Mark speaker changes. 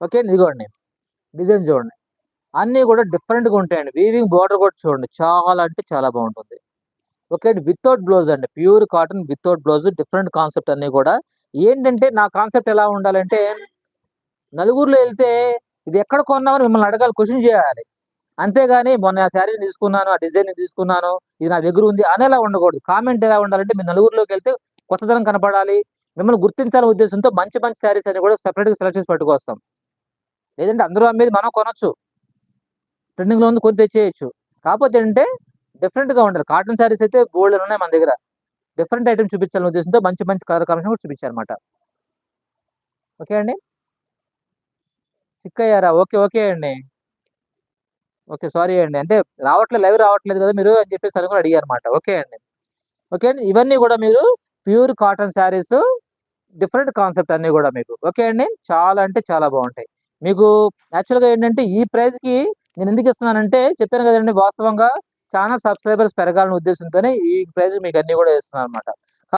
Speaker 1: Okay అండి. ఇదిగోండి design చూడండి. అన్నీ కూడా డిఫరెంట్‌గా ఉంటాయండి. వీవింగ్ బోర్డర్ కూడా చూడండి. చాలా అంటే చాలా బావుంటుంది. ఓకే అండి. వితౌట్ బ్లౌజ్ అండి. Pure cotton without blouse different concept అన్నీ గూడా. ఏంటంటే నా కాన్సెప్ట్ ఎలా ఉండాలంటే, నలుగురిలో ఎళ్తే ఇది ఎక్కడ కొన్నావని మిమ్మల్ని అడగాలి. క్వెషన్ చేయాలి. అంతేగాని మొన్న ఆ శారీని తీసుకున్నాను, ఆ డిజైన్‌ని తీసుకున్నాను, ఇది నా దగ్గరుంది అనేలా ఉండకూడదు. కామెంట్ ఎలా ఉండాలంటే మీరు నలుగురిలోకెళ్తే కొత్తదనం కనపడాలి. మిమ్మల్ని గుర్తించాలనే ఉద్దేశంతో మంచి మంచి శారీస్ అన్ని కూడా సెపరేట్‌గా సెలెక్ట్ చేసి పట్టుకొస్తాం. లేదంటే అందరూ అమ్మేది మనం కొనొచ్చు. ట్రెండింగ్‌లో ఉంది కొని తెచ్చేయొచ్చు. కాపోతే ఏంటంటే డిఫరెంట్‌గా ఉండాలి. కాటన్ శారీస్ అయితే బోలెడన్నున్నాయి మన దగ్గర. డిఫరెంట్ ఐటెమ్స్ చూపించాలనే ఉద్దేశంతో మంచి మంచి కలర్ కాంబినేషన్ కూడా చూపించానన్నమాట. ఓకే అండి. సిక్కయ్యారా? ఓకే. ఓకే అండి. ఓకే. సారీ అండి. అంటే లైవ్ రావట్లేదు గదా! మీరు అని చెప్పేసి అని కూడా అడిగారన్నమాట. ఓకే అండి. ఓకే అండి. ఇవన్నీ గూడా మీరు pure cotton saris different concept అన్నీ గూడా మీకు. ఓకే అండి. చాలా అంటే చాలా బావుంటాయి. మీకు యాక్చువల్‌గా ఏంటంటే ఈ ప్రైస్‌కి నేనెందుకు ఇస్తున్నానంటే చెప్పాను గదండీ వాస్తవంగా ఛానల్ సబ్‌స్క్రైబర్స్ పెరగాలనే ఉద్దేశంతోనే ఈ ప్రైస్‌కి మీకు అన్నీ గూడా ఇస్తున్నానన్నమాట.